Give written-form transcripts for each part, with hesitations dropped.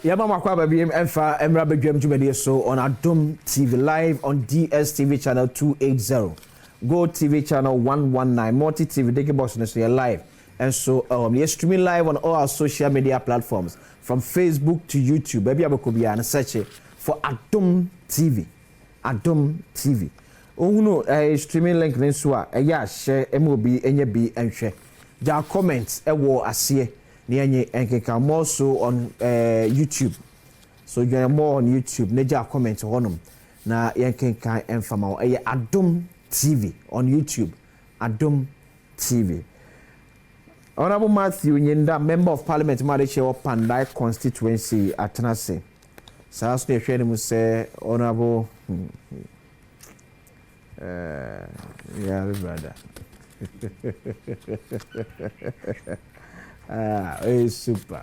Yaba Makwaba BM Enfa Emra Bedwam Jumedi so on Adom TV live on DSTV channel 280. Go TV channel 119. Multi TV Digi Box and so live. And so you're streaming live on all our social media platforms from Facebook to YouTube. Baby Abakobia and search it for Adom TV. Adom TV. Oh no, streaming link nenswa yeah share MOB NB and share. There are comments war asie. Nianye and more so on YouTube. So you are more on YouTube. Neja comment on na yanken kan enfama Adom TV on YouTube. Adom TV. Honorable Matthew Nyenda, Member of Parliament, Madisha Pandai constituency at Tenase. Saas ne hwene mu say Honorable yeah brother. Super.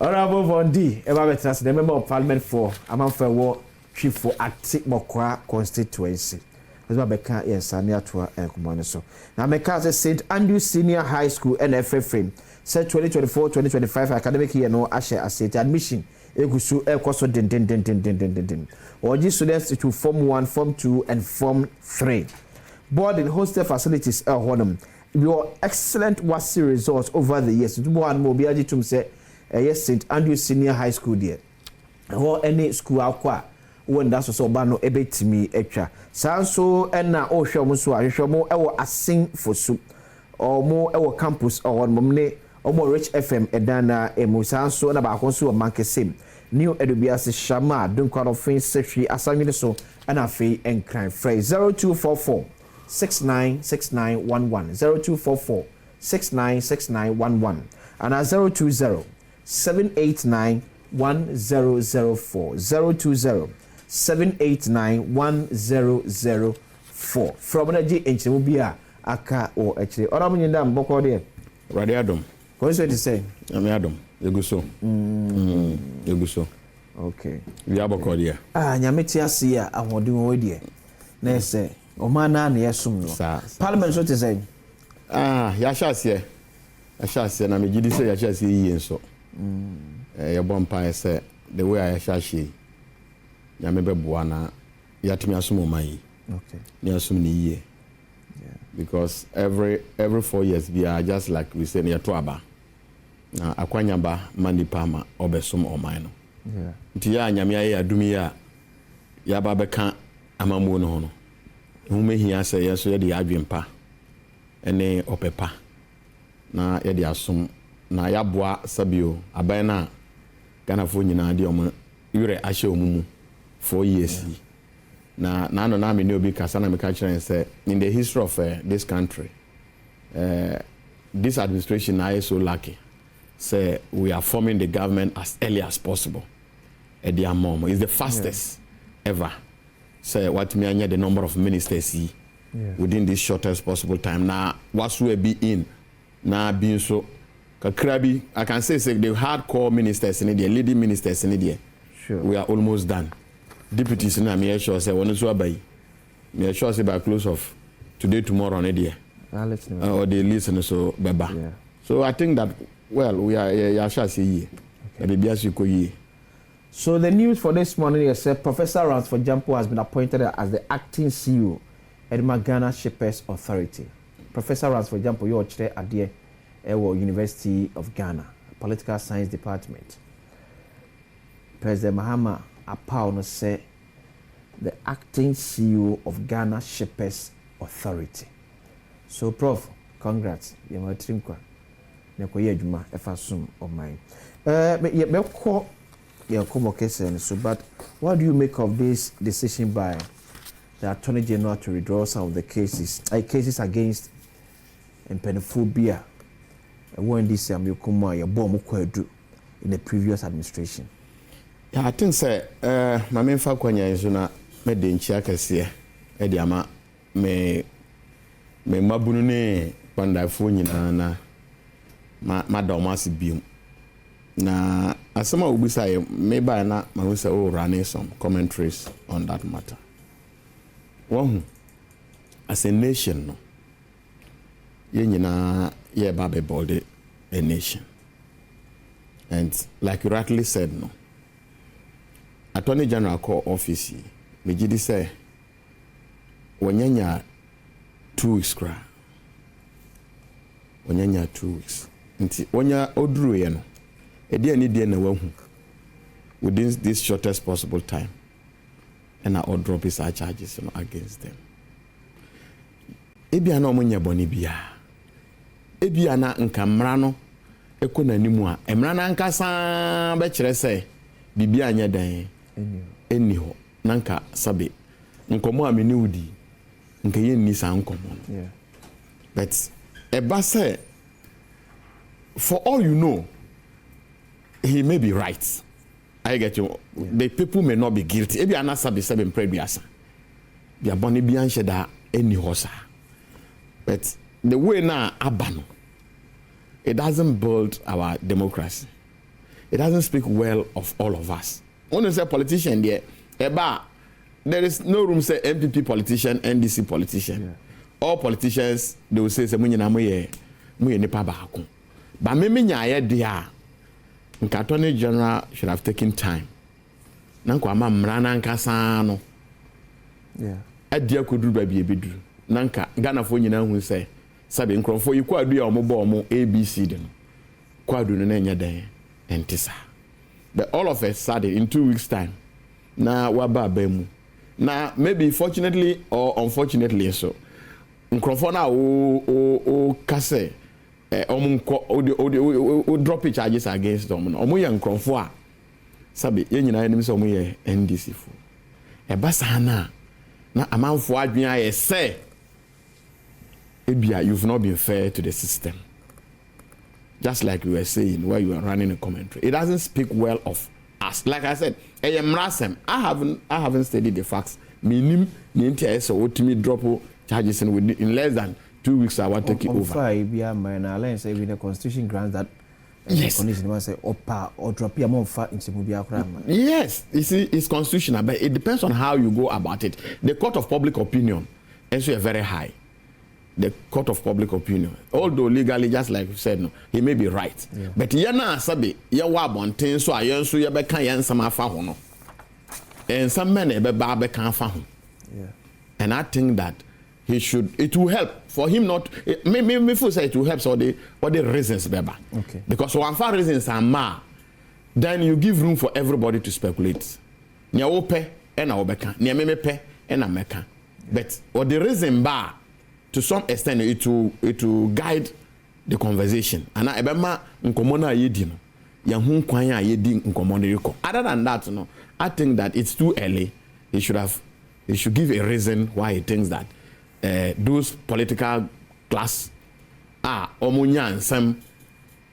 Honorable Vondi, Ebabetas, the Member of Parliament for Amanfa War Chief for Atik Mokwa constituency. As well, Becca, yes, Sania Tua and Kumaneso. Now, Mecca St. Andrew Senior High School NFA frame said 2024-2025 academic year no Asher Asset admission. Egusu Ekoso din. Or G students to Form 1, Form 2, and Form 3. Board and hostel facilities are Honum. Your excellent WASI results over the years. To one more be to say, yes, St. Andrew Senior High School, dear. Or any school aqua. When that's so bano ebet me extra. Sanso and na o show more a sing for soup or more our campus or Momne or more rich FM edana emu sanso and about consu manke same. New Edubias Shama, don't call of French Secretary Assamine so and a fee and crime phrase 0244 696911 0244 696911 and a 020 789 1004 020 789-1004 from Naji Enchimubia Aka or actually or I'm in them Boko there. Adom. What is it to say? I'm Adom. You go so. You go so. Okay. We are Boko there. Nyamitia Sia, I want to do it. Nay say, Omana Niasum. Parliament, what to say? Yashas, and I'm a say Yashas, so. Your bumpire said the way I shall she. Yamebe buana yatimi asumo mai. Okay. Ni asumni ye. Yeah. Because every 4 years we are just like we say near Tuaba. Na akwanyaba mandi pama obesum omai no. Yeah. Nti ya nyamia ye adumi ya ba beka amamu no hono. Hume hia se yeso ye de adwempa. Ene opepa. Na ye de asum na ya boa sabio aban na Ghana fo nyina de omo yure ahye omumu 4 years. Yeah. Na no na me obi kasa na me ka kire say in the history of this country this administration is so lucky say we are forming the government as early as possible at the mom is the fastest ever say what me anya the number of ministers within this shortest possible time na what we be in na be so kakrabi I can say the hardcore ministers in the leading ministers in the sure. We are almost done. Deputies na me sure say one so abai. Me sure say by close of today tomorrow on the or the listen so beba. Yeah. So I think that well we are sure say okay. So the news for this morning is Professor Ransford Jampo has been appointed as the acting CEO at the Ghana Shippers Authority. Professor Ransford Jampo you chair at the University of Ghana Political Science Department. President Mahama Apao say the acting CEO of Ghana Shippers Authority. So, Prof, congrats. You are trinkwa. Nekoye juma efasum of mine. So, but what do you make of this decision by the Attorney General to withdraw some of the cases against Mpensenpensenmu when this in the previous administration? Yeah, I think say my main fa kwanya is na me de nchia kese e de ama me mabunu ne pandafo nyina na madam asibium na asema ubisa me ba na ma we say oh running some commentaries on that matter. One as a nation no ye nyina ye ba be bold a nation And like you rightly said, no. Attorney General call office, me say, when you 2 weeks cry. When you 2 weeks. When you odru ye no, e dey any day na wahu within this shortest possible time, and I drop his charges against them. Ebia na omunya boni bia. Ebia na nka mmara no ekonanimu a emra na nka san be kire say bibia anya dan eni ho na nka sabe nkomo a meni wudi nka ye ni san nkomo. Yeah. But eba say for all you know, he may be right. I get you. Yeah. The people may not be guilty. Ebi anasa be 7 prebiasa. Bi aboni bi anhye da eni hosa. But the way now abano, it doesn't build our democracy. It doesn't speak well of all of us. When you say politician there, there is no room say MPP politician, NDC politician. Yeah. All politicians, they will say muye nipa baako. But me nyaye dia. Attorney General should have taken time. Nanko ama mrana nkasa no. Yeah. Adia koduru ba bi ebeduru. Nanka Ghana fo nyina hu say sabe nkrofo yi kwa adu ya omobo omo ABC de no. Kwa adu no na nya dan entisa. But all of us said in 2 weeks time. Na waba mu. Na maybe fortunately or unfortunately so. Nkrofo na o kase o drop charges against them. Omo ya nkrofo a sabe ye nyina enim say omo ye NDC fo. E basa na amanfo adwen aye say ebia you've not been fair to the system. Just like we were saying while you were running a commentary. It doesn't speak well of us. Like I said, I haven't studied the facts. Minim ni ntia so otimi drop charges in less than 2 weeks I want to take it over. The constitution grants that yes. Yes, you see, it's constitutional, but it depends on how you go about it. The court of public opinion is very high. The court of public opinion, although legally, just like you said, no, he may be right. Yeah. But yana sabi ya wabonten so ayenso ya beka yansama fa ho no. And some men be ba beka fa ho. Yeah. And I think that it will help for him not me feel say it will help so the reasons beba. Okay. Because one for reasons are ma, then you give room for everybody to speculate. Nya wo pe e na wo beka, nya me pe e na meka. But what the reason ba to some extent it will guide the conversation. And ebema nkomo na yedi no, ya hu kwan a yedi nkomo no reko. Other than that, no, I think that it's too early. He should give a reason why he thinks that those political class omunya nsem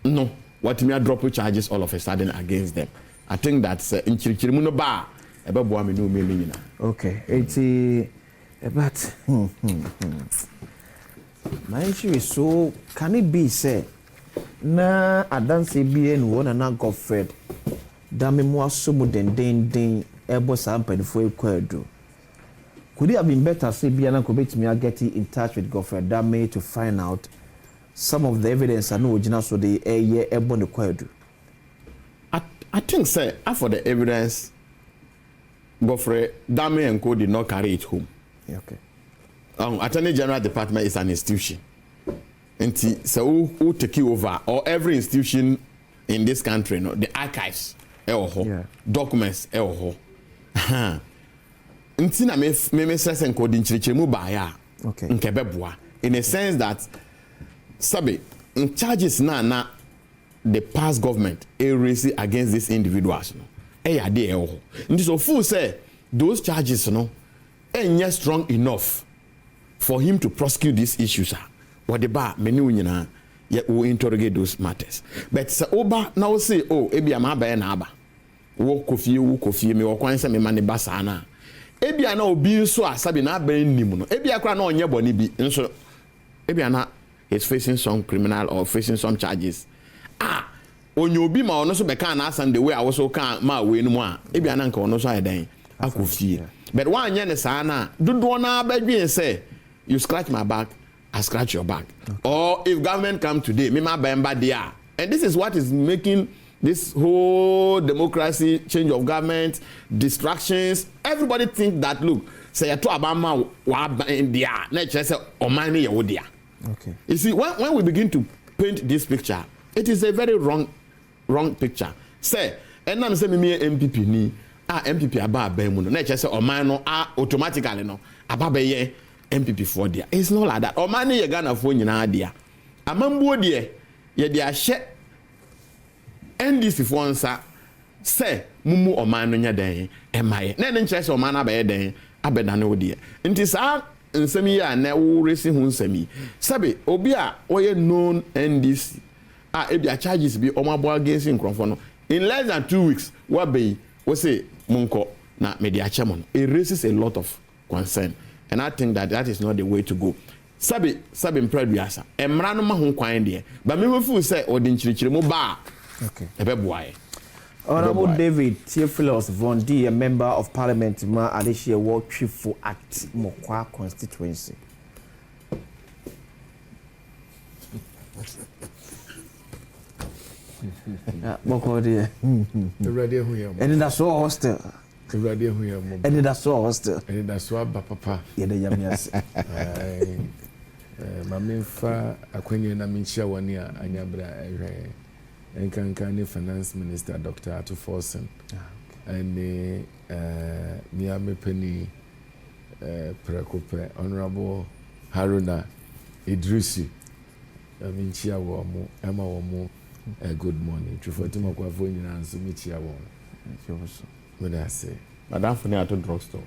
no what me drop charges all of a sudden against them. I think that's nchirichirimu no ba ebeboa me no me nyina. Okay, but my issue is so can it be said na adanse bi en wona na Godfred da me mo asomo den ebo sampanifo ekwadu. Could it have been better say Biana Kobetimi get in touch with Godfred Dame to find out some of the evidence I know original so the year ebon the kwadu? I think say after the evidence Godfred Dame and Co did not carry it home. Yeah, okay. Attorney General Department is an institution. And so who take you over or every institution in this country, no, the archives, documents, Ntina me stress encoding chirichirimu ba ya nkebeboa in a sense that sabe charges na the past government raise against these individuals no ya dey ho nti so full say those charges no enye strong enough for him to prosecute these issues what the bar many nyina will interrogate those matters but say oba now say ebi am aba na aba wo kofie me wo kwan say me mane basa na ebia na obi so asabi na ban nim no ebia kra na onye boni bi nso ebia na is facing some criminal or facing some charges onye obi ma ono so be kan na asam the way I was so kan ma we no mu ebia na nka ono so ayedan akofie but one nye ne sa na dodo na badwen say you scratch my back I scratch your back. Okay. Or if government come today me ma bemba dia and this is what is making this whole democracy, change of government, distractions, everybody think that, look, say to Obama wa India, nature say Omani Yawodia. Okay. You see, when we begin to paint this picture, it is a very wrong picture. Say, and I'm saying me MPP ni, MPP aba abemuno. Nature say Omano automatically no aba ye MPP for dia. It's not like that. Omani ye Ghana for nyina dia. Amambu die ye dia she NDC for nsa say mumu Omano nya den emaye. Na nkyerɛ sɛ Omano aba ye den abedane wo die. Nti saa nsɛm ya na wo resi hu nsɛm yi. Sabe obi a oye known NDC ebia charges bi omabo against nkrofo no in less than 2 weeks what be we say munko na media chairman. It raises a lot of concern, and I think that is not the way to go. Sabi mpraduasa emra no ma ho kwan de ba me fu say odi nchirichiri mu ba okay ebe boaye. Honorable David Theophilus Von D, a member of Parliament, Ma Adeshia World Chief for Act Mokwa constituency. Mokwa dear. And that's so hostile. And that's so hostile. And that's what Papa. Yeah, the yamias. Mamma Aquenia Namincha 1 year, Anyabra. And can Finance Minister Dr. Atu Forsen and the Miami Penny Prekope Honorable Haruna Idrisi Minchia Wamu Emma Wamu good morning. Trufotima Quavoin and Sumichia Wam. When I say Madame Funia to drugstore.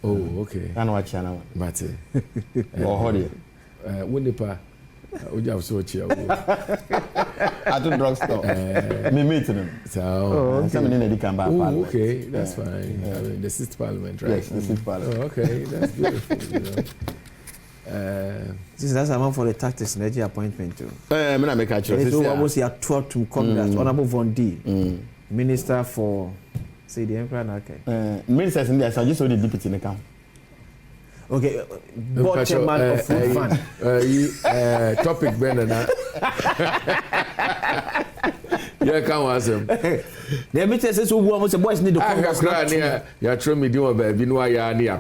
Oh, okay. I know what channel. Mate. Or Holly. Winnipa. We have so cheer. At the drugstore. Me meeting them. So, okay, that's fine. I mean, the 6th Parliament, right? Yes, the 6th Parliament. Oh, okay, that's beautiful. That's a man for the tactics and appointment too. I'm gonna make a choice. So I was here to come that Honorable Von D, Minister for, say the Emperor. Okay. Ministers in there, so I just saw the deputy in the camp. Okay, board chairman of Food Fund. Topic Brennan. Yeah, come on, some. The minister says, "Who wants the boys need to come?" You're trying me do a baby, no, I are near.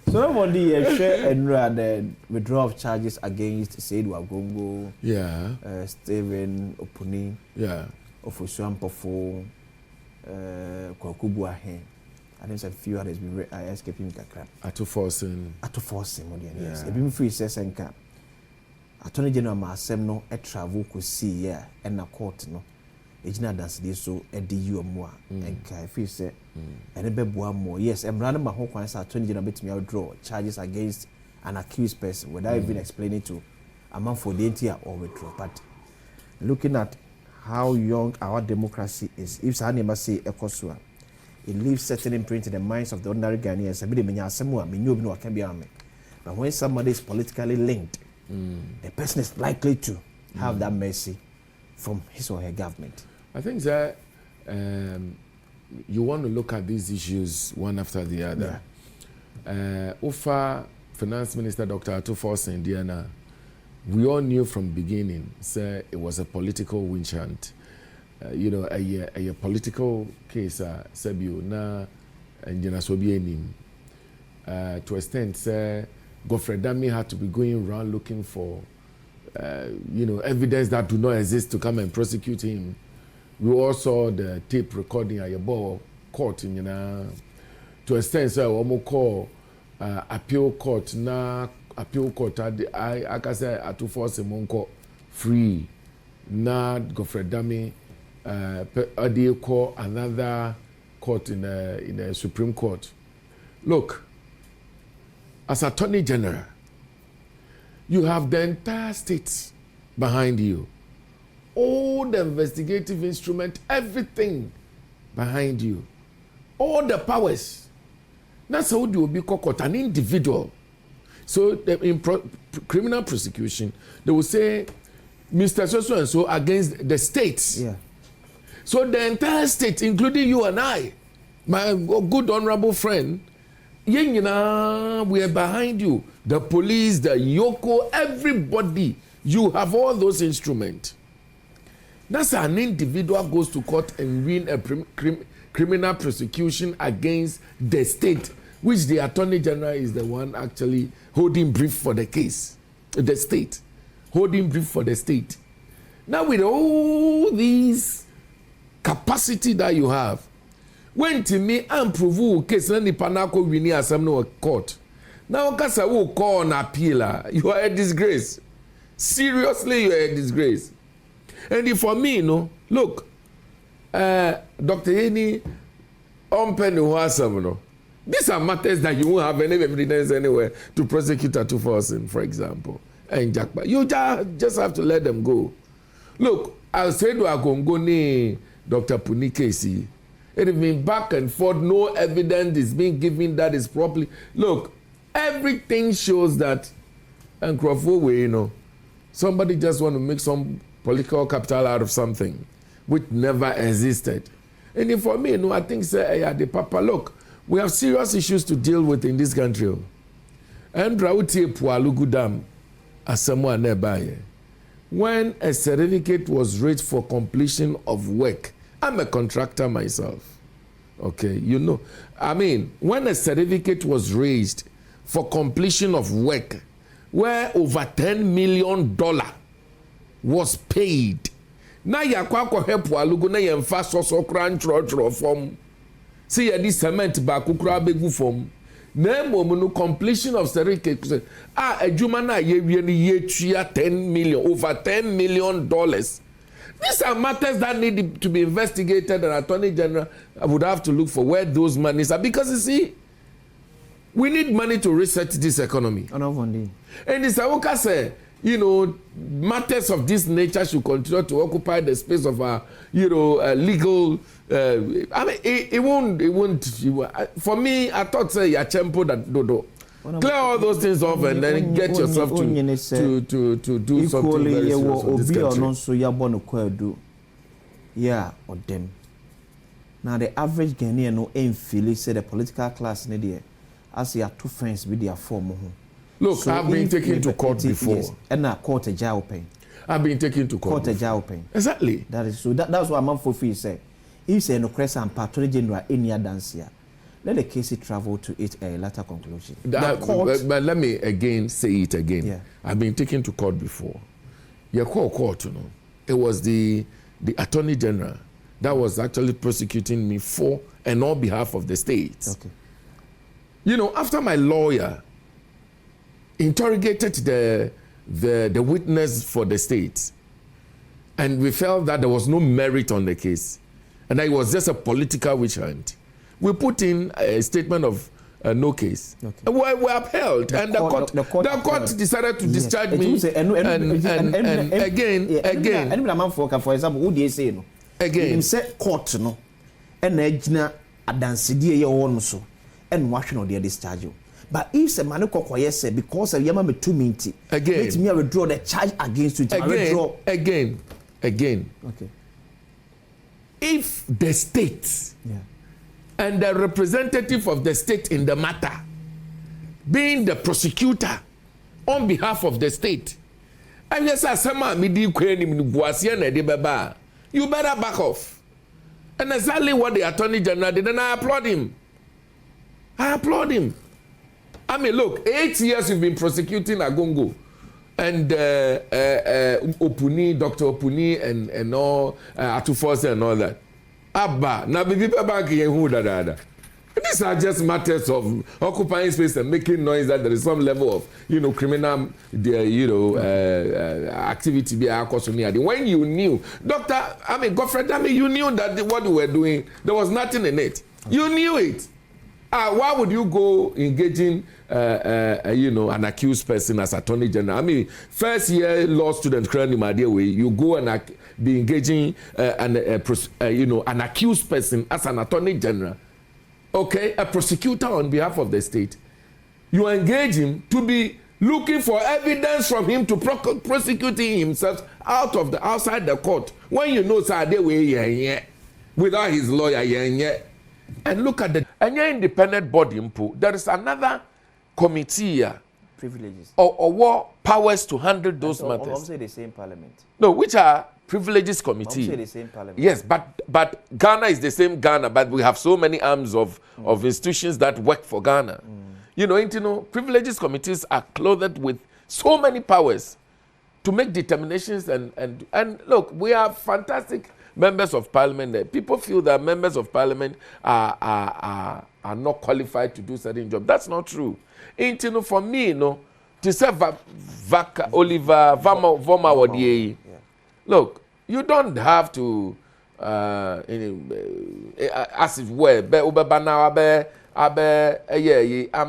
So, one day, share and the withdrawal of charges against Said Wagongo, Stephen Opuni, Ofusuan Pofo, Kwakubuahe. I think a few others been escaping Kakra. Atu Forsen, yes. If you free says and cap. Attorney General Masem no a travel could see yeah and a court no. Ejina dance this so a DU more and Kai free say and a Badwam more. Yes, and random my whole Attorney General bit me out draw charges against an accused person without even explaining to a man for the entire or withdraw. But looking at how young our democracy is, if Sanima say Ekosua. It leaves certain imprint in the minds of the ordinary Ghanaians. But when somebody is politically linked, the person is likely to have that mercy from his or her government. I think that you want to look at these issues one after the other. Ufa Finance Minister Dr. Atu Forsen Diana, we all knew from beginning, say it was a political witch hunt. A political case, Sebio na Njana Sobienim. To extent, Godfrey Dami had to be going around looking for, evidence that do not exist to come and prosecute him. We all saw the tape recording at your court in to extent, we call appeal court na appeal court. I can say Atu Forsen Monko free na Godfrey Dami. They call another court in the Supreme Court. Look, as Attorney General, you have the entire state behind you, all the investigative instrument, everything behind you, all the powers. That's how you will be caught an individual. So in criminal prosecution, they will say, Mr. So and so against the states. Yeah. So the entire state, including you and I, my good honorable friend, we are behind you. The police, the Yoko, everybody You have all those instruments. That's an individual goes to court and win a criminal prosecution against the state, which the Attorney General is the one actually holding brief for the case. The state. Holding brief for the state. Now with all these capacity that you have, when to me and prove case na ni panako wini asem no court. Now kasa wo call on appeal, you are a disgrace. Seriously, you are a disgrace. And for me, look, Dr. Yeni Mpensenpensenmu, these are matters that you won't have any evidence anywhere to prosecute at 2,000, for example, and Jackpa. You just have to let them go. Look, I'll say to Agongoni, Dr. Punikesi, it has been back and forth, no evidence is being given that is properly. Look, everything shows that, and Crawford, somebody just want to make some political capital out of something which never existed. And for me, I think say the papa, look, we have serious issues to deal with in this country. And Rauti Pualugu Dam as someone nearby. When a certificate was raised for completion of work, I'm a contractor myself. Okay, when a certificate was raised for completion of work, where over $10 million was paid. Now you are help Walugu na yemfa so kran tro form. See ya this cement ba kukura begu form. Na no completion of certificate. Adwuma na ye wie ni ye tua 10 million, over $10 million. These are matters that need to be investigated, and Attorney General would have to look for where those monies are, because you see, we need money to reset this economy. And it's Awoka say, matters of this nature should continue to occupy the space of our, legal. It won't. For me, I thought say Yachempo that dodo. Clear all those things off and then get yourself to do something very serious with this country. Or them. Now the average Ghanaian no aim feel say the political class in there, as you are two friends with their form. Look, so I've been taken to court before. Yes, and now court a jail pain. I've been taken to court. Court a jail pain. Exactly. That is so. That's what I'm for free say. If say no cresa and Attorney General any dance here, let the case travel to its latter conclusion. But let me again say it again. Yeah. I've been taken to court before. You call court, It was the Attorney General that was actually prosecuting me for and on behalf of the state. Okay. After my lawyer interrogated the witness for the state, and we felt that there was no merit on the case, and that it was just a political witch hunt, we put in a statement of no case. Okay. And we upheld, and the court decided to discharge me. And again, for example, who do you say no? Again, you say court no, and ejina adansidi ye won so, and wash no dey discharge you. But if some man say because of yama me 2 minutes, again, let me withdraw the charge against you. Again. Okay. If the state and the representative of the state in the matter, being the prosecutor on behalf of the state, and yes, you better back off. And exactly what the Attorney General did, and I applaud him. I mean, look, 8 years you've been prosecuting Agongo and Opuni, Dr. Opuni, and all Atuforce and all that. Abba, now be people back here who da. These are just matters of occupying space and making noise that there is some level of, criminal, activity be when you knew, Godfrey, you knew that what you were doing, there was nothing in it. You knew it. Why would you go engaging, an accused person as Attorney General? First year law student, you go and be engaging an accused person as an Attorney General. Okay, a prosecutor on behalf of the state. You engage him to be looking for evidence from him to prosecuting himself outside the court. When you know, sir, without his lawyer, and look at the independent body. There is another committee here. Privileges. Or powers to handle those matters. Also the same parliament. No, which are privileges committee. Also the same parliament. Yes, but Ghana is the same Ghana, but we have so many arms of institutions that work for Ghana. You know, privileges committees are clothed with so many powers to make determinations and look, we are fantastic members of parliament there. People feel that members of parliament are not qualified to do certain jobs. That's not true. For me, to say Barker-Vormawor apologises. Look, you don't have to as if where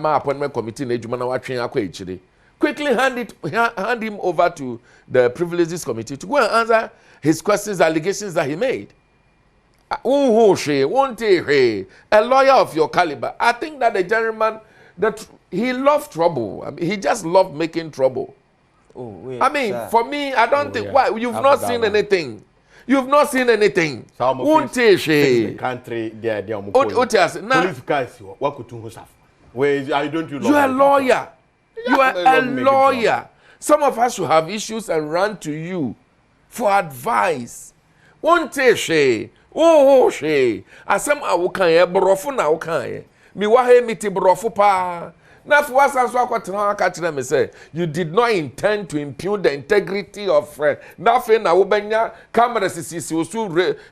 appointment committee quickly hand him over to the privileges committee to go and answer his questions, allegations that he made. A lawyer of your caliber. I think that the gentleman, that he loved trouble. I mean, he just loved making trouble. Oh, wait, I mean, sir. for me, I don't think, why? You've not seen anything. You've not seen anything. The country, police guys, what could you have? I don't you are a lawyer. You are a lawyer. Some of us who have issues and run to you for advice. Asem awukan brofo na awukan mi wa he miti brofo pa na for wasanso akwatena aka kire me say you did not intend to impugn the integrity of nothing na wo banya camera sisi osu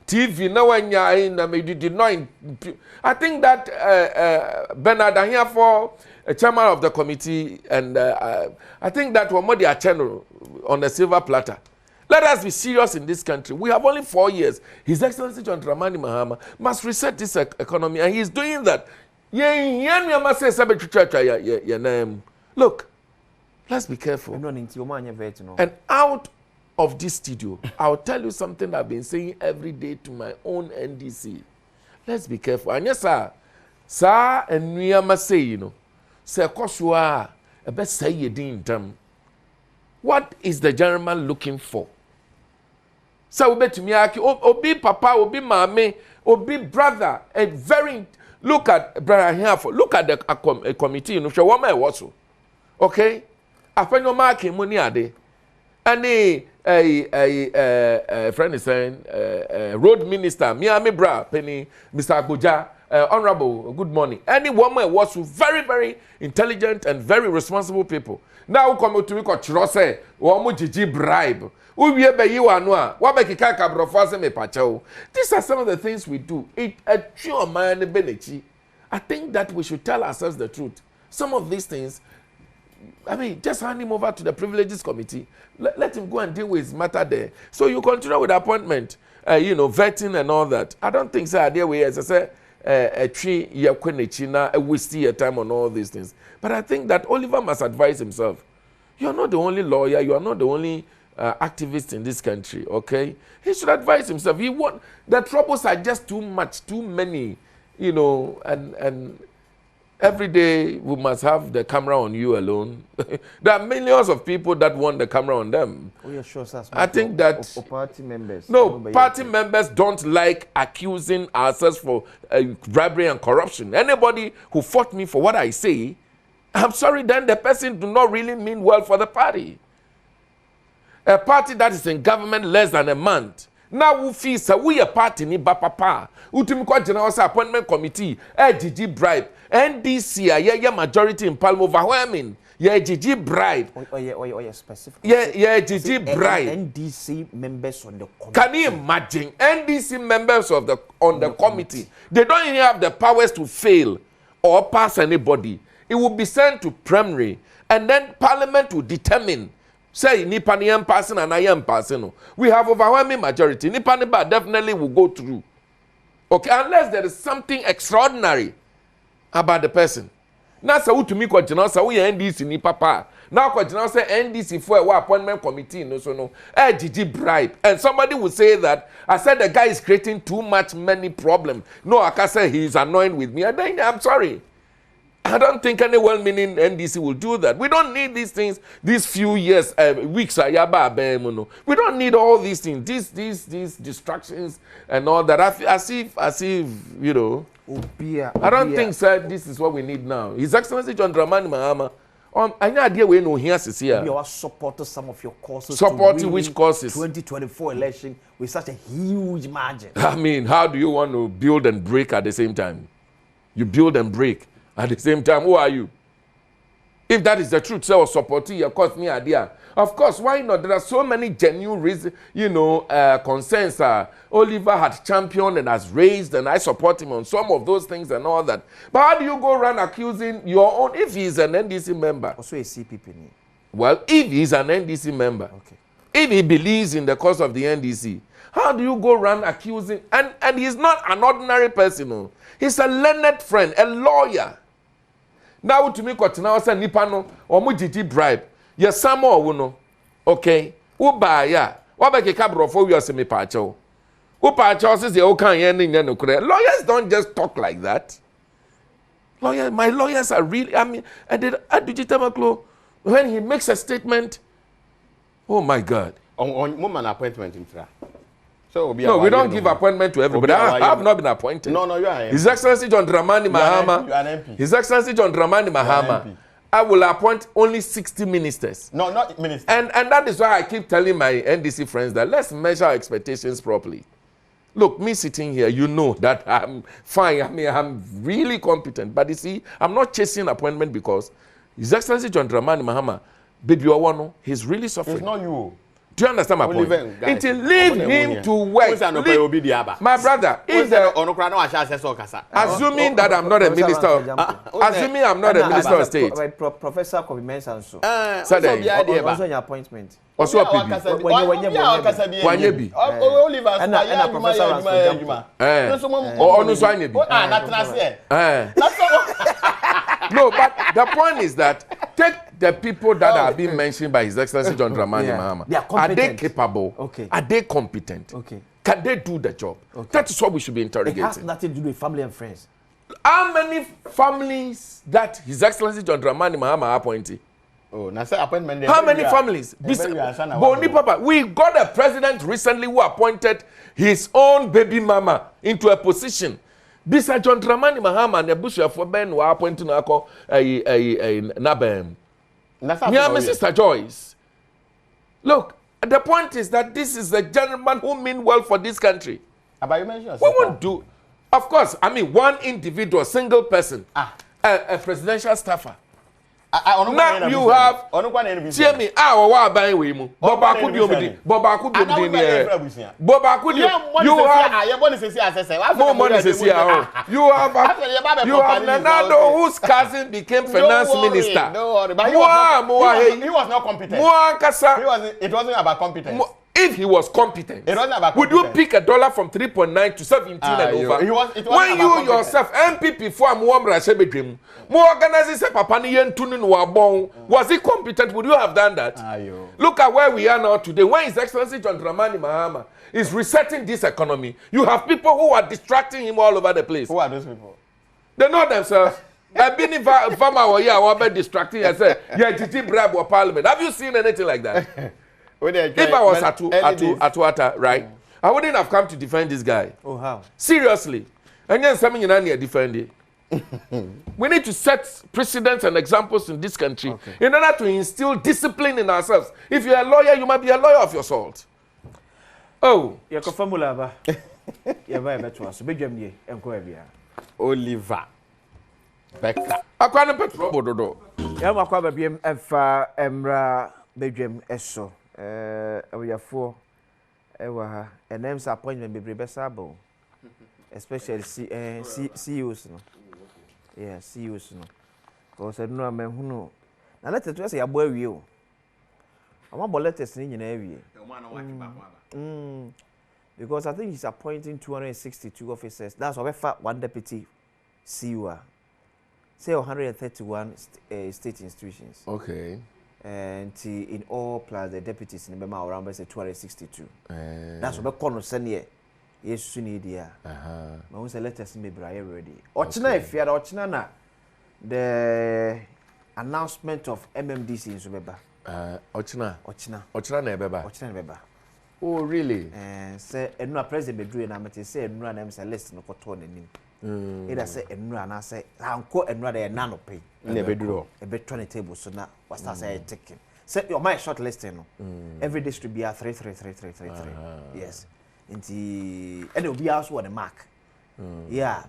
TV na wanya na me you did not I think that Bernard here for a chairman of the committee and I think that one more their channel on the silver platter. Let us be serious in this country. We have only 4 years. His Excellency John Dramani Mahama must reset this economy, and he is doing that. Look, let's be careful. And out of this studio, I'll tell you something I've been saying every day to my own NDC. Let's be careful. And yes, sir, and we must say, say, Kosua, a best say you didn't. What is the gentleman looking for? So we bet me obi papa, obi mame, obi brother, a very look at brother here for look at the committee. You know, show what my was okay. After no marking money ade, and a friend is saying road minister, Miami bra penny, Mr. Abuja, honorable, good morning. Any woman was very very intelligent and very responsible people. Now come to me ko chirose wo mo gigi bribe uwie be yi wanu a wa be kika kabrofo ase me pachew. These are some of the things we do. It a man benechi. I think that we should tell ourselves the truth. Some of these things, I mean, just hand him over to the privileges committee. Let him go and deal with his matter there. So you continue with appointment, vetting and all that. I don't think so. Idea way as I say a tree a waste your time on all these things. But I think that Oliver must advise himself. You are not the only lawyer. You are not the only activist in this country. Okay, he should advise himself. The troubles are just too much, too many. And every day we must have the camera on you alone. There are millions of people that want the camera on them. Oh, yeah, sure, sir. I think that party members. No, party members don't like accusing ourselves for bribery and corruption. Anybody who fought me for what I say, I'm sorry, then the person do not really mean well for the party. A party that is in government less than a month. Now we feel so we a party ni ba papa. Utimiko general appointment committee, GG bribe. NDC yeah majority in Palm overwhelming. Yeah GG bribe. Oh yeah specific. Yeah GG bribe. NDC members on the committee. Can you imagine NDC members on the committee? They don't even have the powers to fail or pass anybody. It will be sent to primary and then parliament will determine. Say nipa ni am passing and I am passing. We have overwhelming majority. Nipa nipa definitely will go through. Okay, unless there is something extraordinary about the person. Now say who to me ko jina say we NDC nipa pa. Now ko jina say NDC for a appointment committee no so no. GG bribe. And somebody will say that I said the guy is creating too many problems. No, I can say he is annoying with me. And then I'm sorry. I don't think any well-meaning NDC will do that. We don't need these things, these few years, weeks. We don't need all these things, these distractions and all that. As if I don't think, sir, this is what we need now. His Excellency John Dramani Mahama anya ade we no hia sisi ya. You are supporting some of your causes. Supporting which causes? 2024 election with such a huge margin. I mean, how do you want to build and break at the same time? You build and break at the same time. Who are you? If that is the truth, so supporting your cause me idea. Of course, why not? There are so many genuine reasons, concerns. Oliver had championed and has raised, and I support him on some of those things and all that. But how do you go around accusing your own, if he's an NDC member? Also a CPP. Well, if he's an NDC member, okay. If he believes in the cause of the NDC, how do you go around accusing? And he's not an ordinary person. No. He's a learned friend, a lawyer. Now to me, now say nipano or mujiti bribe. Yes, some more no. Okay. Uba ya. Wabeke kabro for you as me pacho. Upacho says the okan yen no kure. Lawyers don't just talk like that. My lawyers are really. I mean, when he makes a statement. Oh my God. On woman appointment in tra. So no, we don't give appointment to everybody. I have not been appointed. No, you are. His Excellency John Dramani Mahama. You are an MP. His Excellency John Dramani Mahama. I will appoint only 60 ministers. No, not ministers. And that is why I keep telling my NDC friends that let's measure our expectations properly. Look, me sitting here, you know that I'm fine. I mean, I'm really competent. But you see, I'm not chasing appointment because His Excellency John Dramani Mahama, baby Owano, he's really suffering. It's not you. Do you understand my point? Until leave him to work. My brother, assuming that I'm not a minister, assuming I'm not a minister of state. Professor Kobi-Mensah also an appointment. Also a PB. Wanyebi. No, but the point is that take the people that are being mentioned by His Excellency John Dramani Mahama. Are they capable? Okay. Are they competent? Okay. Can they do the job? Okay. That is what we should be interrogating. It has nothing to do with family and friends. How many families that His Excellency John Dramani Mahama appointed? Oh, now say appointment. How many families? Boni Papa, we got a president recently who appointed his own baby mama into a position. Bisa John Dramani Mahama and Ebusu for Ben were appointing ako Nabem. Yeah, my sister Joyce. Look, the point is that this is the gentleman who mean well for this country. But you mentioned we won't do. Of course, I mean one individual, single person, a presidential staffer. Now you have. Tell me, what buying with you? Boba could you be? Boba could you be? Boba could you? You have more money. You have Nanado, whose cousin became finance minister. He was not competent. It wasn't about competence. If he was competent, would you pick $1 from 3.9 to 17 and over? When you yourself, MPP for Mwamra more organizers, Papa Niyan Tunin Wabon, was he competent? Would you have done that? Look at where we are now today. When His Excellency John Dramani Mahama is resetting this economy, you have people who are distracting him all over the place. Who are those people? They know themselves. I've been in Vormawor were distracting and say, yeah, Titi Brabo Parliament. Have you seen anything like that? If I was Atuata, right, I wouldn't have come to defend this guy. Oh, how? Seriously. And then something you defend it. We need to set precedents and examples in this country in order to instill discipline in ourselves. If you're a lawyer, you might be a lawyer of your salt. Oh. You're a formula, ba. You're very better. So, Badwam ye, Oliver. Becker. I can't put trouble, Dodo. Yeah, my father be Emra Badwam Eso. We are four. And name's appointment be besabo. Especially CEOs. Yeah, CEOs. Because I know I'm who know. Now let's say a boy you. I'm about letters in every because I think he's appointing 262 officers. That's why one deputy CEO. Say 131 state institutions. Okay. And in all plus the deputies in the Bema around say 262. That's what we send here. Yes, soon idea. I want to let us be ready. Ochina, if you are Ochina na the announcement of MMDC in Subeba. Ochina na beba. Oh, really? Say, and no president be doing. I'm say, no, I'm say list no koto na nim. either say enura na say anko enura dey na no pay na beduro e be turn the table so na what start say taking say your my short listing no every day should be a 3 yes nti and obi also on the mark yeah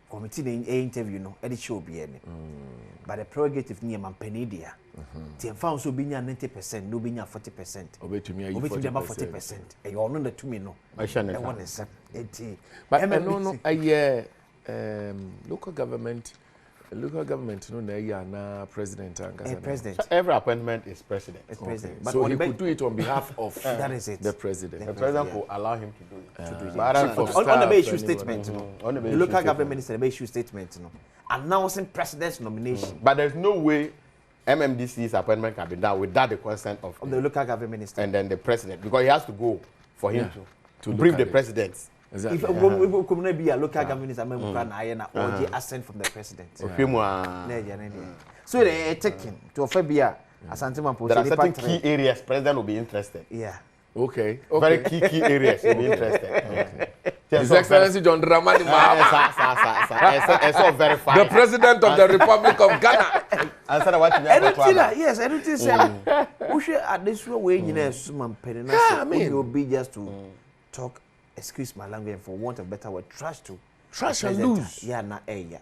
committee the interview no e show be any but the prerogative near Mampenidia the found so be 90% no be 40% obetumi ayi 40% e you know the to me no I shall I want to say but no aye local government no na ya na president angasa president every appointment is president. It's president but so he could do it on behalf of that is it the president. The president will allow him to do it. Chief of on the staff, issue anyone. statement no On the the issue local statement. government minister the issue statement no announcing president's nomination But there's no way MMDC's appointment can be done without the consent of of the local government minister. and then the president, because he has to go for him to look brief at the it. president. Exactly. If we could be a local government minister, member na or the assent from the president. So they taking to Fabia Asante Mampo. There are certain key areas president will be interested. Yeah. Okay. Very key areas will be interested. His Excellency John Dramani Mahama, It's all verified. the President of the Republic of Ghana. Answer what you Yes, I don't say. We should at this way, you know, some penny. I mean, you'll be just to talk, excuse my language, for want of better word, trash and lose. Yeah, na yeah.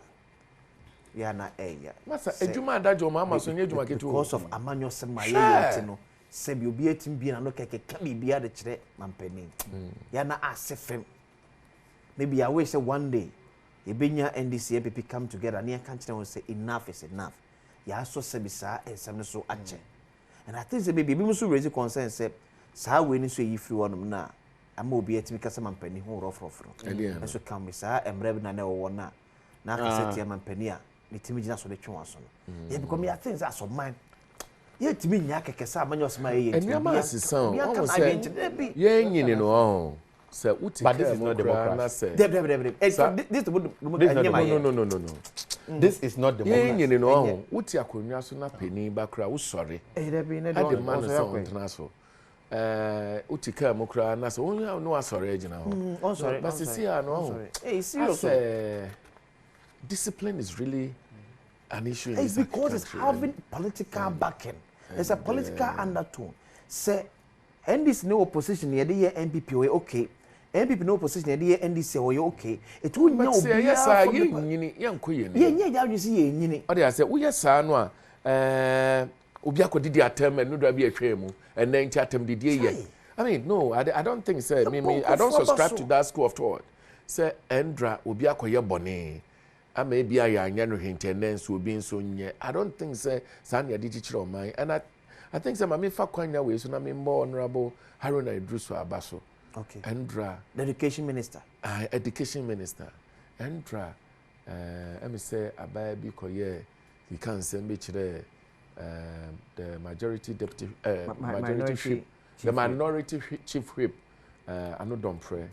Yeah, na yeah. Masa, ejuma adajo mama so nye ejuma ketu. Because of Amanyo Semaye, no. Say you be a team being a look at a can be at the chre mampeni. Yeah, na asefem. Maybe I wish one day, you bring your NDC APP come together near country and say enough is enough. You also say bisa and some so ache. And I think the baby must raise concern say, "Sa we ni so yi free one na." I'm obi etimi kasa mampeni ho rough. And so come bisa emre na na wo na. Na ka say mampeni a litimi gina so de twen so no. Yeah, because me I think that's of mine. Yeah, timi nya keke sa amanyo sma ye. And your mass is sound. Yeah, you know. So, but this is not democracy. No. This is not democracy. You know, uti akonya so na peni bakra wo sori. There be no man so international. Uti ka mokra na so no asori agina ho. But see no. Hey, serious. Discipline is really an issue. It's because it's having political backing. There's a political undertone. Say, and this no opposition here, the MPP okay. MPP no opposition here, the NDC okay. It will not be. Yes, sir. Yeah, you see, you oh, they say, oh, yes, sir. No, Obi akodi atem and no do be a mu and then chatem did ye. I mean, no, I don't think so. Me, I don't subscribe to that school of thought. Say, Endra, Obi akoye bone. I may be a young intense will be so near. I don't think so. Sanya digital on mine. And I think some of for Kwanya way, so I mean more honorable Haruna Idrusu Abaso. Okay. Endra. The education minister. Education minister. Endra. Let me say, a baby koye. He can't send me the majority deputy, minority chief whip. I know don't pray.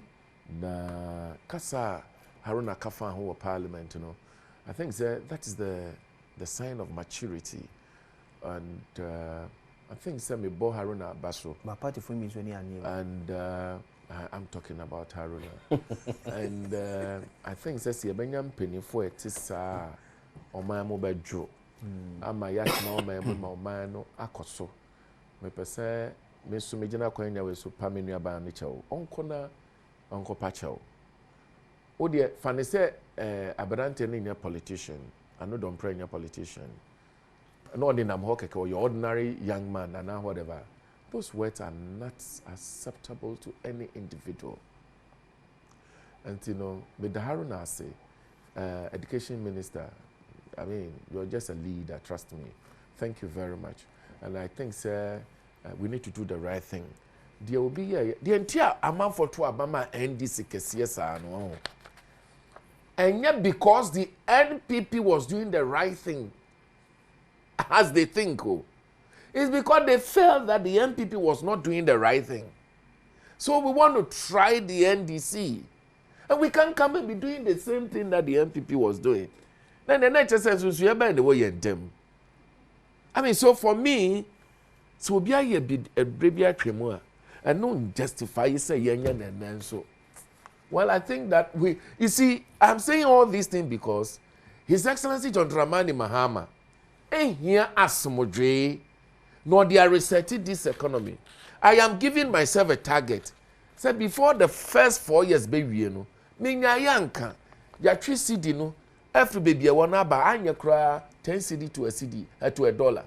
Na Kasa. Haruna Kafa who parliament, you know. I think that is the sign of maturity, and I think me bo Haruna Baso. My party for me is only and I'm talking about Haruna, and I think that's the Benyam penny for it is on my mobile Joe. I'm my yak now, my no akoso. Me pese me sumijina kwenya we so pamenu aba ni chao. Onko pachao. Oh dear, funny say, Aberante in a politician. I know don't pray in a politician. No, in am hockey or your ordinary young man and whatever. Those words are not acceptable to any individual. And you know, with the Haruna say, education minister, I mean, you're just a leader, trust me. Thank you very much. And I think, sir, we need to do the right thing. There will be the entire amount for two Abama NDC KCS no. And yet because the NPP was doing the right thing, as they think, it's because they felt that the NPP was not doing the right thing. So we want to try the NDC. And we can't come and be doing the same thing that the NPP was doing. Then the next says, we are by the way you're them. I mean, so for me, so be a bit a baby tremor and no justify say and so. Well, I think that you see, I'm saying all these things because His Excellency John Dramani Mahama ain't here as Smodre, nor they are resetting this economy. I am giving myself a target. So before the first 4 years, baby, you know, minya yanka, ya 3 CD, no, every baby, I wanna buy, anya cry 10 CD to a CD, to $1.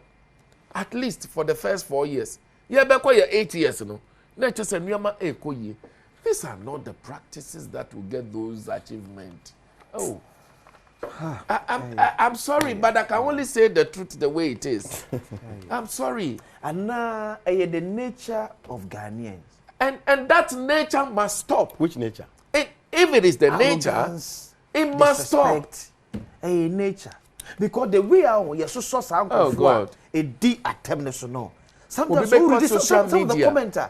At least for the first 4 years. Yeah, back 8 years, no. Not just a nyama eko ye. These are not the practices that will get those achievements. Oh, I'm sorry, but I can only say the truth the way it is. I'm sorry. And now, the nature of Ghanaians. And that nature must stop. Which nature? If it is the Arrogance, nature, it must stop. Nature. Because the way our yes, so oh God, a D attempt no. Sometimes some of the commenter.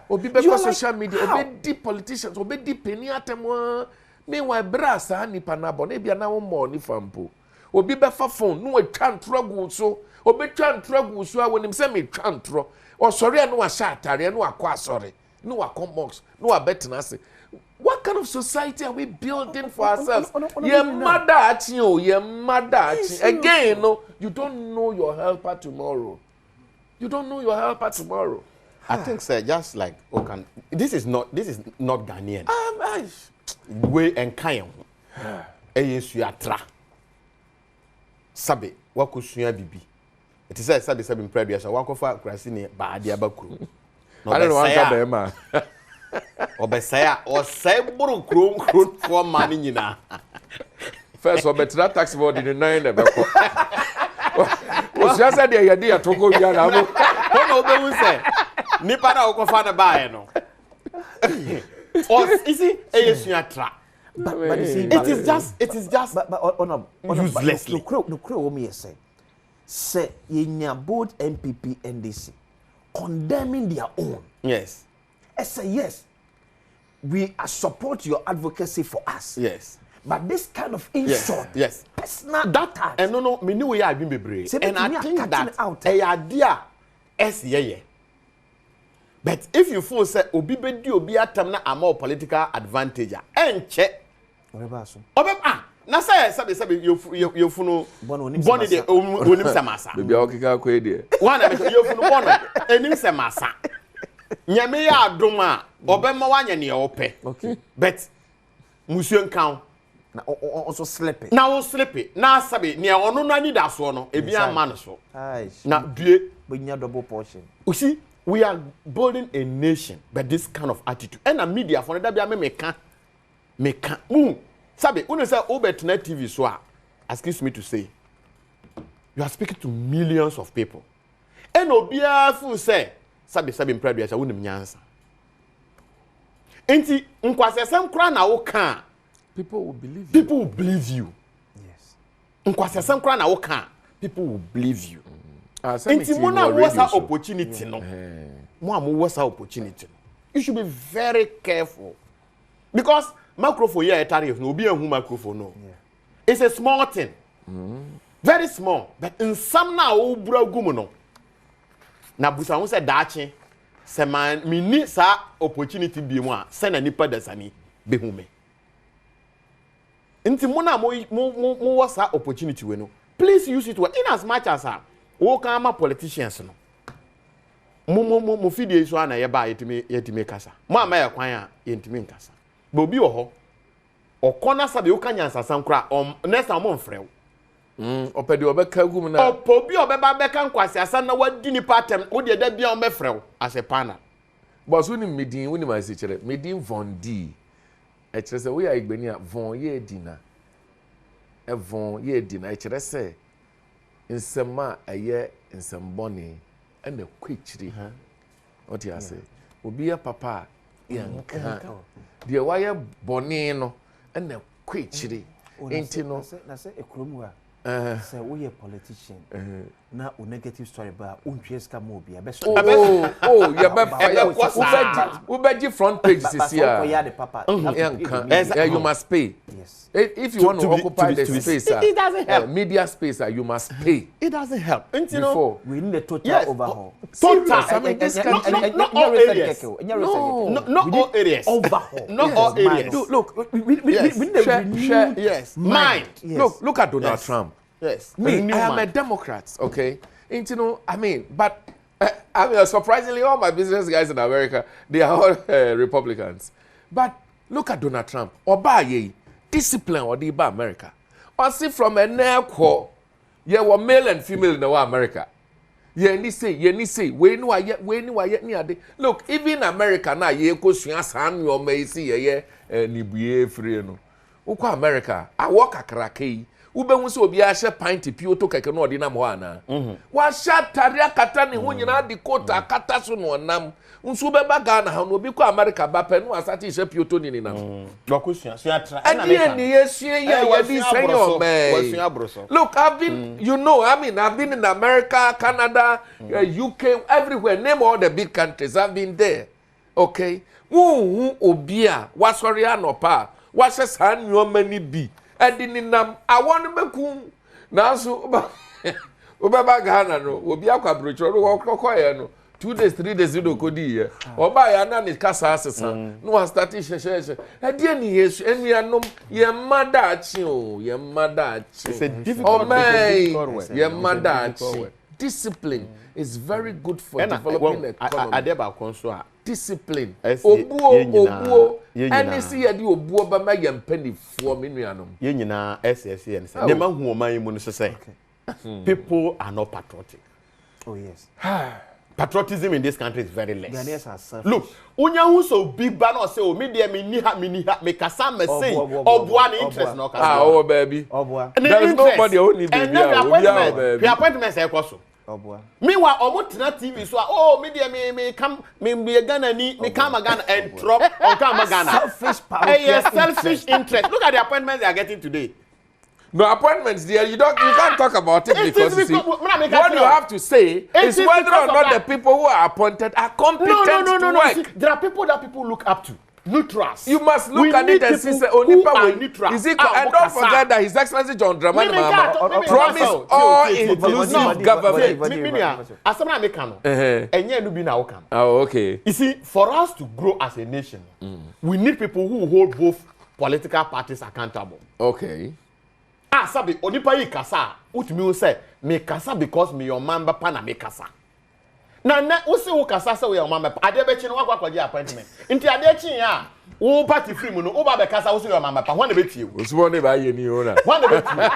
Social media, obi politicians, obi penny atemwa. Meanwhile, brasa ni panabo, nebia na money fampo. Obi be fa phone, no a chantro so, obi chantro so when him say me chantro. Or sorry, no a shatari, no a qua sorry, no a combox, no a betinase. What kind of society are we building for ourselves? Your mother at you, your mother at you. Again, no, you don't know your helper tomorrow. You don't know your helper tomorrow. I think, sir, just like Okan, this is not Ghanaian. We enkayo. Suatra. Sabe, wako suya bibi. It is sabe impredia so wako fa krasini ba ade abakuru. I don't want to man. Obesaya o say buru krum for man nyina. First obetra tax board in the 9 ebeko. O sia say dey yade atoko wi na mo. Hono obewu say nipa na okofa na bae no. Or is it suatra? But you see, it is just useless. No crow me say yenya both MPP NDC condemning their own. Yes. I say yes. We support your advocacy for us. Yes. But this kind of insult, yes. personal that and no, me know we are being brave. And I think that out. A idea yeah. But if you feel say obi be di obi atam na ama political advantage enche na say sabe you funu boni de onim samasa baby okika ko ede one you funu bono enim samasa nyame ya adom a obema wanya ne ope okay but musuo nkan na also sleepy na sabe ne ono no ani da so no ebi ama no so na due bonya double portion. You see, we are building a nation by this kind of attitude. And the media for that be meka. Sabe, when you say Obetuna TV so excuse me to say, you are speaking to millions of people. And obia fu say, sabe impredia say wonim nyansa. Enti nkwasesem kra na wo kan, people will believe you. People will believe you. Yes. Nkwasesem kra na wo kan, people will believe you. Inti mona was an opportunity no. Mo was an opportunity. You should be very careful. Because microphone here tariff no be a microphone no. Yeah. It's a small thing. Very small. But in some now obra gumo no. Na busa won say dachi se man me ni sa opportunity bi mu a se na nipa dasani be hu me. Inti mona mo was an opportunity we no. Please use it well in as much as wo kan ma politicians no mo fidie so ana ye ba yetime kasa mo ama ye kwan a yentime nkasa ba obi wo ho okona sabe wo kan nyansasam kra next time mo mfrew opedi obeka gum na opobi obeba beka nkwase asa na wadi ni patem wo de da bia o mefrew as a panel but so ni medin woni ma se kire medin von d e kire se wo ya igbeni a von ye dina e von ye dina e kire se nsema aye nsemboni ena kwechiri what you say obi ya papa yanka de waye boni no ena kwechiri enti no na say ekromu a say we a politician na o negative story ba untwe ska mo bia be oh you be front page this year you must pay. Yes. If you want to occupy the space, it doesn't help. Media space, you must pay. It doesn't help. You know, we need a total overhaul. Total. I mean, this country. Not all areas. Not all areas. Overhaul. Not all areas. Look, we need a renewed yes. mind. Yes. Look at Donald Trump. Yes. Me, I am a Democrat, okay? And you know, I mean, but I mean, surprisingly, all my business guys in America, they are all Republicans. But look at Donald Trump. Oba discipline or the America. Or see from a near-core, ye were male and female in America. Ye ni say, we know yet near the. Look, even America now, ye go san your may see ye ni be free no. Uko America, I walk a cracky. Ube nso obi a hye pint pio to keke no ordinam ho ana wa sha taria kata ne ho nyina de kota kata so no nam nso be baga na ha no obi ko America ba pe no asati hye pio to ni nam wakosua so atra na me ka ye di say o me look I've been you know I mean I've been in America, Canada, UK, everywhere, name all the big countries. I've been there, okay? Wo obi a wasori anopa wa hye san nyoma ni bi Edininam, I want to make now so Obaba Ghana no, Obi Aquabrucho, no 2 days, 3 days, you do kodi. Or buy an ani casa assassin. No one started share. A dear yes, and we are no your mother chill, your mother. It's a difficult your mother. Discipline is very good for developing economy. Adeba Consua. Discipline. Obuo. And see a do obuo ba ma yempeni for minuanom. Ye nyina SSC and say. Nema hu oman mu no say. People are not patriotic. Oh yes. Patriotism in this country is very less. Ghanaians are selfish. Look, unya hu so big ba no say o me dey me ni ha me kasa me say obua the interest no kasa. Oh baby. Obua. There is nobody who need baby. The appointment say ekoso. Meanwhile, Omutna TV so oh media me come me Ghana ni me come Ghana and drop on come Ghana. Selfish power. Selfish interest. Look at the appointments they are getting today. No appointments there. You can't talk about it because you see, what you have to say is whether or not the people who are appointed are competent to work. See, there are people that people look up to. Neutrals. You must look at it and see is it and don't forget that His Excellency John Dramani Mahama promised all inclusive government. Asama Americano. Enye no bi na okam. Oh, okay. You see, for us to grow as a nation, we need people who hold both political parties accountable. Okay. Sabi onipa yi kasa, utumi wo say me kasa because me your man ba pa na me kasa. Na wo se wo kasa say we your man ba pa. Ade be chi no wa kwaje appointment. Nti ade chi ya, wo party free mu no, wo ba be kasa wo se your man ba pa. Ho na be tie wo. Osumo ne ba ye ni o na. Ho na be tie.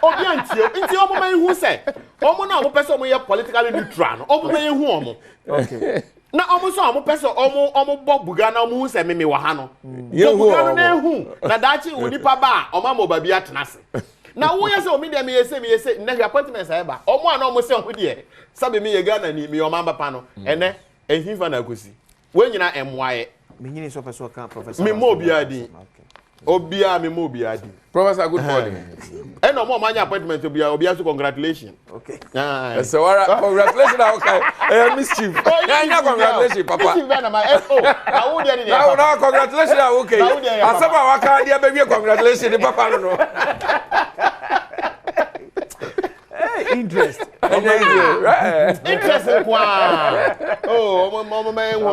Obi antie. Nti omo man hu say, omo na omo pese omo ye politically neutral no. Omo man hu omo. Okay. Na omo so omo pese omo bo buga na omo hu say me wa ha no. Ye buga no na hu. Na dachi onipa ba omo mo ba bi atena se. Na wo yese o media me yese na appointment say ba omo ana omo se ho de sabe me ye Ghana ni me o man papa no ene ehimfa na akosi we nyina emwaye me nyini so person kan professor me mo biadi obia me mo biadi professor good morning e no mo manya appointment obia so congratulations okay so congratulations okay mischief congratulations papa na wo de ni na congratulations okay asaba waka dia be congratulations papa no interest. Interest.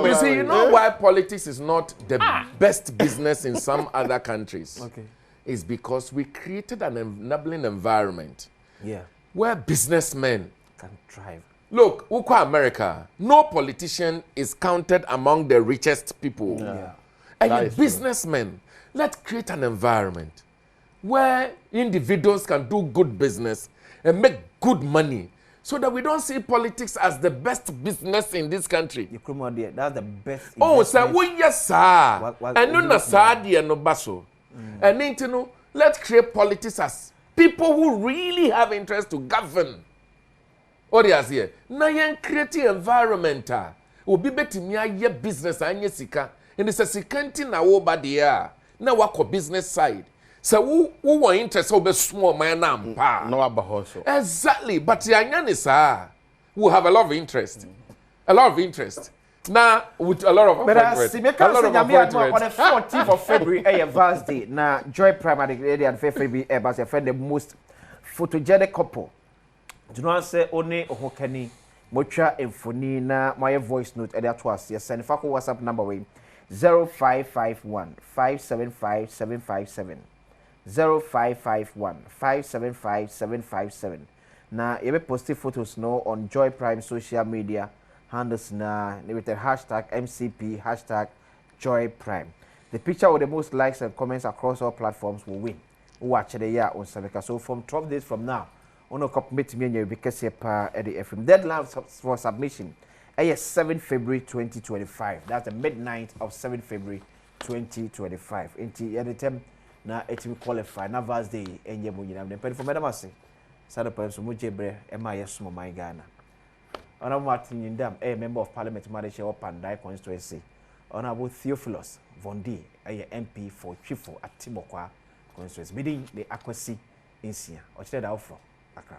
You see, you know why politics is not the best business in some other countries? Okay. It's because we created an enabling environment where businessmen can thrive. Look, Uko America, no politician is counted among the richest people. Yeah. And businessmen, let's create an environment where individuals can do good business and make good money so that we don't see politics as the best business in this country. That's the best. Oh, sir, yes, sir. And no, sir, no baso. And then, you know, let's create politics as people who really have interest to govern. Oh, yes, here. Now, you create an environment. Obi beti miya ye business anye sika. And it's a sikanti na wo ba there. Now, work on business side. So who want interest over small man nampa. No abahoso. Exactly, but yanyani sir, who have a lot of interest, a lot of interest. Now with a lot of but appointment, a lot of appointment. On the 14th of February, a Vars Day. Now Joy Prime at the lady and February, but I find the most photogenic couple. Do not say only Ohokeni, Mocha and Funi na my voice note at that was yes, send Fako WhatsApp number way 0551 575 757. 0551 575 757. Now, you may post photos no on Joy Prime social media handles na with the hashtag MCP, hashtag Joy Prime. The picture with the most likes and comments across all platforms will win. Watch the year on Sabeka. So from 12 days from now, on a couple meet me because you're at the FM. Deadline for submission is 7 February 2025. That's the midnight of 7 February 2025. Until the time na it will qualify. Na Vars Day enye mo nyina. Dem for madam ase. Sada person mo jebre e ma yeso my Ghana. Honorable Martin Yindam, a member of Parliament Malaysia Pandai constituency. Honorable Theophilus Vondi, a MP for Chifo at Timokwa constituency. Bidding the Akwasi in Sia. Or said out from Accra.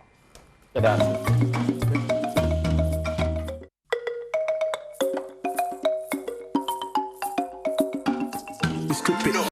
Stupid.